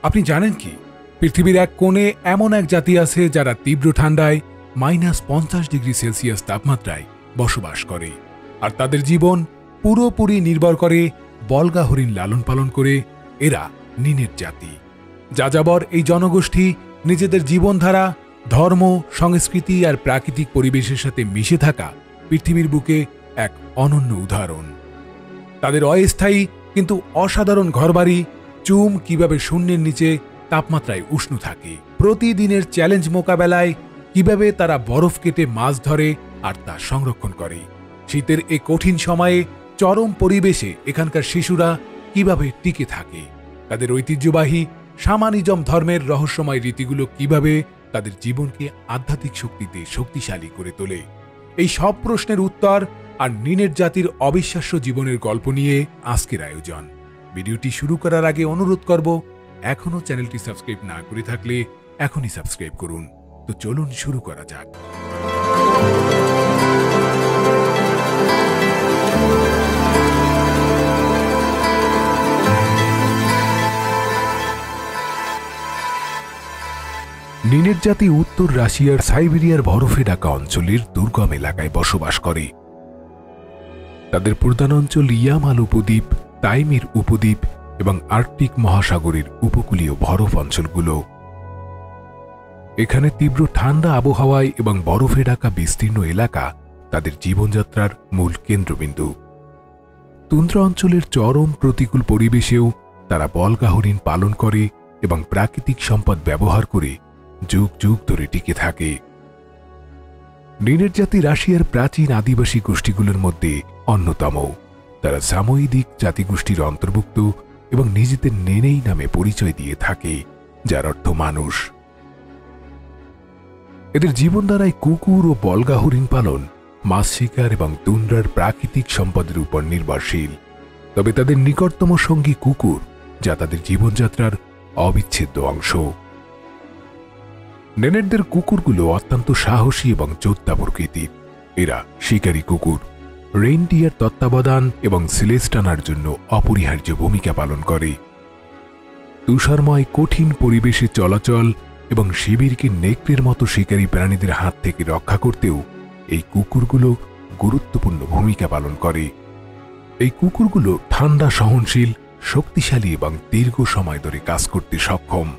আপনি জানেন কি, পৃথিবীর এক কোণে এমন এক জাতি আছে যারা তীব্র ঠান্ডায় -50 ডিগ্রি সেলসিয়াস তাপমাত্রায় বসবাস করে, আর তাদের জীবন পুরোপুরি নির্ভর করে বলগা হরিণ লালন পালন করে। এরা নিনের জাতি। যাযাবর এই জনগোষ্ঠী নিজেদের জীবনধারা, ধর্ম, সংস্কৃতি আর প্রাকৃতিক পরিবেশের সাথে মিশে থাকা পৃথিবীর বুকে এক অনন্য উদাহরণ। তাদের অস্থায়ী কিন্তু অসাধারণ ঘরবাড়ি, চুম কিভাবে শূন্যের নিচে তাপমাত্রায় উষ্ণ থাকে, প্রতিদিনের চ্যালেঞ্জ মোকাবেলায় কিভাবে তারা বরফ কেটে মাছ ধরে আর তা সংরক্ষণ করে, শীতের এই কঠিন সময়ে চরম পরিবেশে এখানকার শিশুরা কিভাবে টিকে থাকে, তাদের ঐতিহ্যবাহী শামানিজম ধর্মের রহস্যময় রীতিগুলো কিভাবে তাদের জীবনকে আধ্যাত্মিক শক্তিতে শক্তিশালী করে তোলে। এই সব প্রশ্নের উত্তর আর নিনের জাতির অবিশ্বাস্য জীবনের গল্প নিয়ে আজকের আয়োজন। ভিডিওটি শুরু করার আগে অনুরোধ করব, এখনও চ্যানেলটি সাবস্ক্রাইব না করে থাকলে এখনই সাবস্ক্রাইব করুন। তো চলুন শুরু করা যাক। নিনের জাতি উত্তর রাশিয়ার সাইবেরিয়ার বরফে ঢাকা অঞ্চলের দুর্গম এলাকায় বসবাস করে। তাদের প্রধান অঞ্চল ইয়ামাল উপদ্বীপ, তাইমির উপদ্বীপ এবং আর্কটিক মহাসাগরের উপকূলীয় বরফ অঞ্চলগুলো। এখানে তীব্র ঠান্ডা আবহাওয়ায় এবং বরফে ঢাকা বিস্তীর্ণ এলাকা তাদের জীবনযাত্রার মূল কেন্দ্রবিন্দু। তুন্দ্রা অঞ্চলের চরম প্রতিকূল পরিবেশেও তারা বলগা হরিণ পালন করে এবং প্রাকৃতিক সম্পদ ব্যবহার করে যুগ যুগ ধরে টিকে থাকে। নিনের জাতি রাশিয়ার প্রাচীন আদিবাসী গোষ্ঠীগুলোর মধ্যে অন্যতম। তারা সাময়িক জাতিগোষ্ঠীর অন্তর্ভুক্ত এবং নিজেদের নেনেই নামে পরিচয় দিয়ে থাকে, যার অর্থ মানুষ। এদের জীবনধারায় কুকুর ও বলগা হরিণ পালন, মাছ শিকার এবং তুন্দ্রার প্রাকৃতিক সম্পদের উপর নির্ভরশীল। তবে তাদের নিকটতম সঙ্গী কুকুর, যা তাদের জীবনযাত্রার অবিচ্ছেদ্য অংশ। নেনেরদের কুকুরগুলো অত্যন্ত সাহসী এবং যোদ্ধা প্রকৃতির। এরা শিকারী কুকুর, রেইনডিয়ার তত্ত্বাবধান এবং সিলেজ টানার জন্য অপরিহার্য ভূমিকা পালন করে। তুষারময় কঠিন পরিবেশে চলাচল এবং শিবিরকে নেকড়ের মতো শিকারী প্রাণীদের হাত থেকে রক্ষা করতেও এই কুকুরগুলো গুরুত্বপূর্ণ ভূমিকা পালন করে। এই কুকুরগুলো ঠান্ডা সহনশীল, শক্তিশালী এবং দীর্ঘ সময় ধরে কাজ করতে সক্ষম।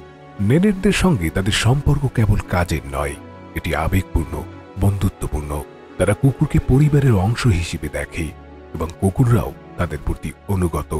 নেনেরদের সঙ্গে তাদের সম্পর্ক কেবল কাজের নয়, এটি আবেগপূর্ণ, বন্ধুত্বপূর্ণ। তারা কুকুরকে পরিবারের অংশ হিসেবে দেখে এবং কুকুররাও তাদের প্রতি অনুগত।